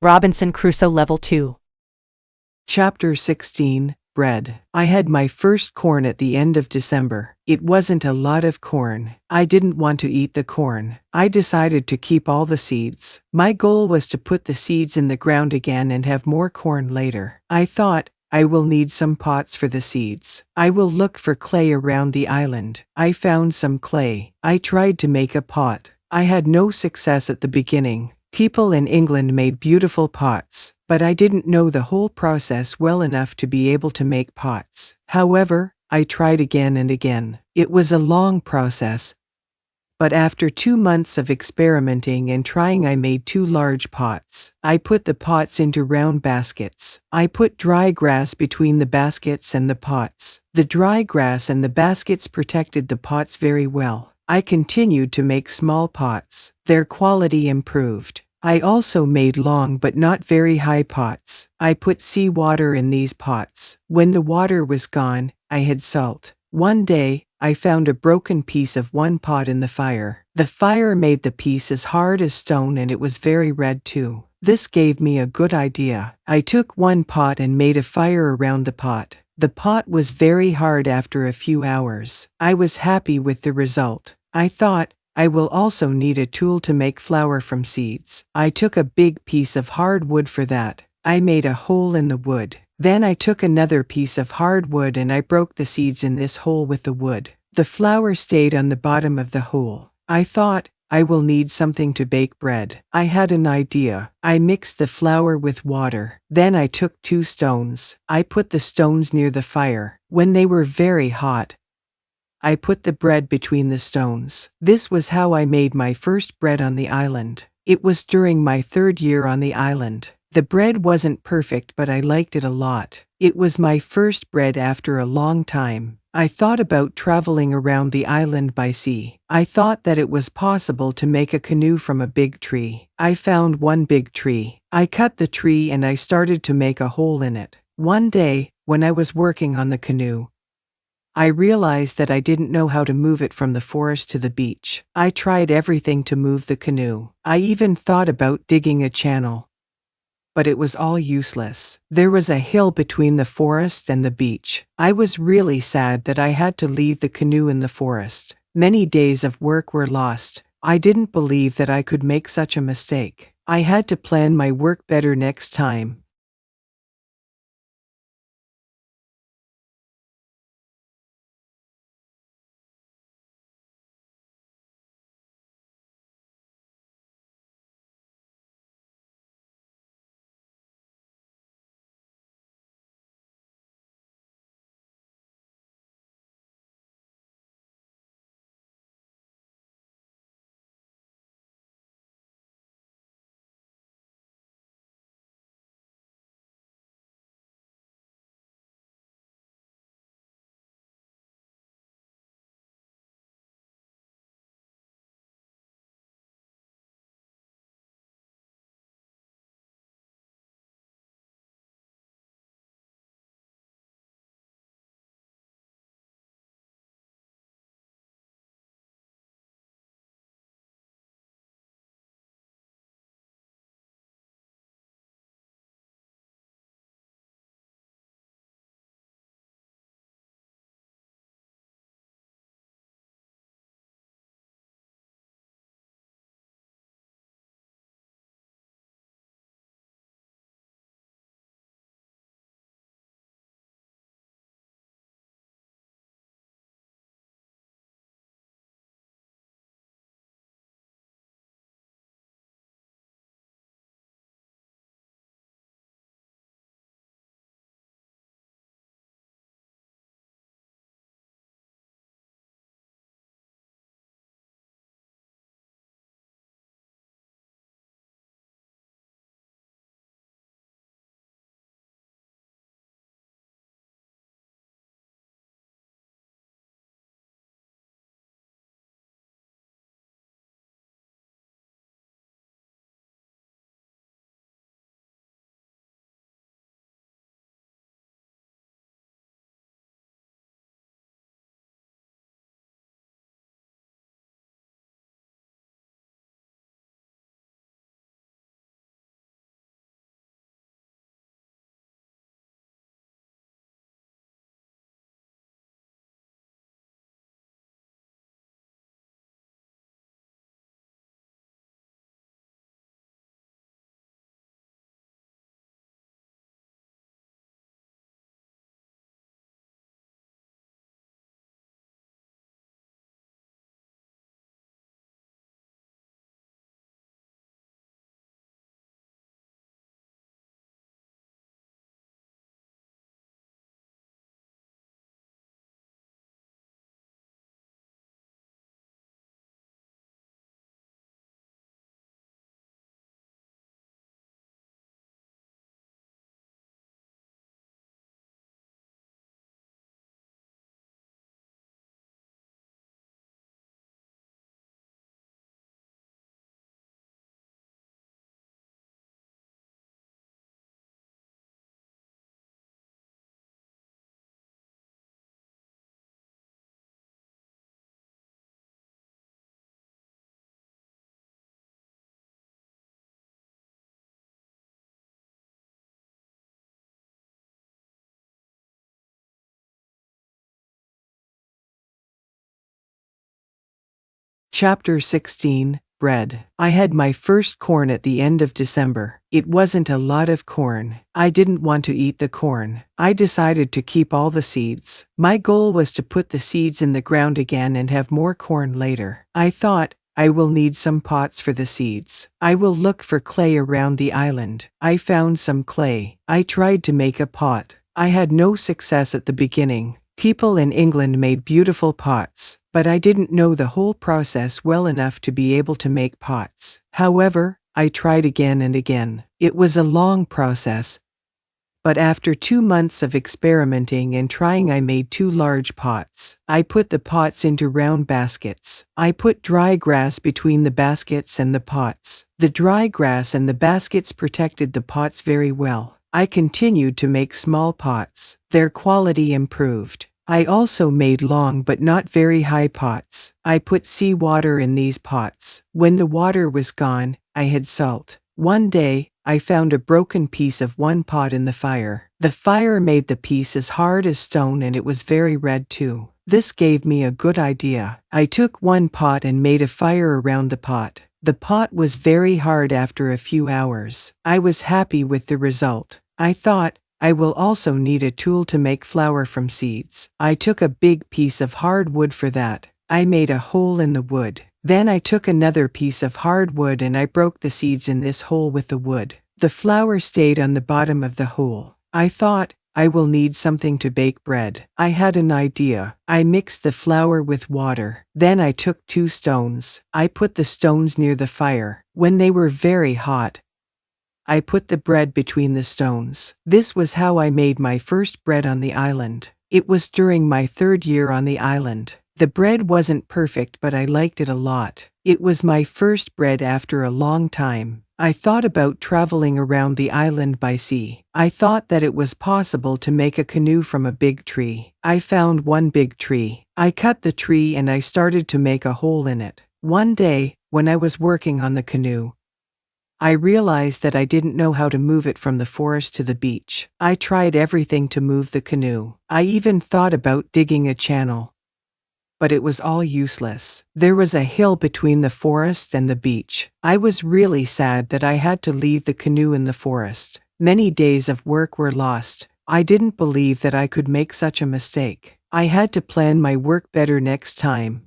Robinson Crusoe Level 2. Chapter 16, Bread. I had my first corn at the end of December. It wasn't a lot of corn. I didn't want to eat the corn. I decided to keep all the seeds. My goal was to put the seeds in the ground again and have more corn later. I thought, I will need some pots for the seeds. I will look for clay around the island. I found some clay. I tried to make a pot. I had no success at the beginning. People in England made beautiful pots, but I didn't know the whole process well enough to be able to make pots. However, I tried again and again. It was a long process, but after 2 months of experimenting and trying, I made 2 large pots. I put the pots into round baskets. I put dry grass between the baskets and the pots. The dry grass and the baskets protected the pots very well. I continued to make small pots. Their quality improved. I also made long but not very high pots. I put seawater in these pots. When the water was gone, I had salt. One day, I found a broken piece of one pot in the fire. The fire made the piece as hard as stone and it was very red too. This gave me a good idea. I took one pot and made a fire around the pot. The pot was very hard after a few hours. I was happy with the result. I thought, I will also need a tool to make flour from seeds. I took a big piece of hard wood for that. I made a hole in the wood. Then I took another piece of hard wood and I broke the seeds in this hole with the wood. The flour stayed on the bottom of the hole. I thought, I will need something to bake bread. I had an idea. I mixed the flour with water. Then I took 2 stones. I put the stones near the fire. When they were very hot, I put the bread between the stones. This was how I made my first bread on the island. It was during my 3rd year on the island. The bread wasn't perfect, but I liked it a lot. It was my first bread after a long time. I thought about traveling around the island by sea. I thought that it was possible to make a canoe from a big tree. I found one big tree. I cut the tree and I started to make a hole in it. One day, when I was working on the canoe, I realized that I didn't know how to move it from the forest to the beach. I tried everything to move the canoe. I even thought about digging a channel, but it was all useless. There was a hill between the forest and the beach. I was really sad that I had to leave the canoe in the forest. Many days of work were lost. I didn't believe that I could make such a mistake. I had to plan my work better next time. Chapter 16, Bread. I had my first corn at the end of December. It wasn't a lot of corn. I didn't want to eat the corn. I decided to keep all the seeds. My goal was to put the seeds in the ground again and have more corn later. I thought, I will need some pots for the seeds. I will look for clay around the island. I found some clay. I tried to make a pot. I had no success at the beginning. People in England made beautiful pots, but I didn't know the whole process well enough to be able to make pots. However, I tried again and again. It was a long process, but after 2 months of experimenting and trying, I made 2 large pots. I put the pots into round baskets. I put dry grass between the baskets and the pots. The dry grass and the baskets protected the pots very well. I continued to make small pots. Their quality improved. I also made long but not very high pots. I put seawater in these pots. When the water was gone, I had salt. One day, I found a broken piece of one pot in the fire. The fire made the piece as hard as stone and it was very red too. This gave me a good idea. I took one pot and made a fire around the pot. The pot was very hard after a few hours. I was happy with the result. I thought, I will also need a tool to make flour from seeds. I took a big piece of hard wood for that. I made a hole in the wood. Then I took another piece of hard wood and I broke the seeds in this hole with the wood. The flour stayed on the bottom of the hole. I thought, I will need something to bake bread. I had an idea. I mixed the flour with water. Then I took 2 stones. I put the stones near the fire. When they were very hot, I put the bread between the stones. This was how I made my first bread on the island. It was during my 3rd year on the island. The bread wasn't perfect, but I liked it a lot. It was my first bread after a long time. I thought about traveling around the island by sea. I thought that it was possible to make a canoe from a big tree. I found one big tree. I cut the tree and I started to make a hole in it. One day, when I was working on the canoe, I realized that I didn't know how to move it from the forest to the beach. I tried everything to move the canoe. I even thought about digging a channel, but it was all useless. There was a hill between the forest and the beach. I was really sad that I had to leave the canoe in the forest. Many days of work were lost. I didn't believe that I could make such a mistake. I had to plan my work better next time.